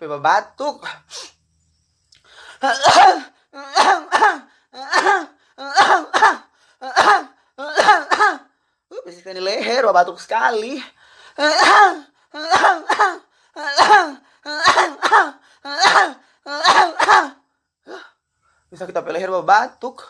Beba batuk. Bisikan di leher, batuk sekali. Bisa kita leher batuk.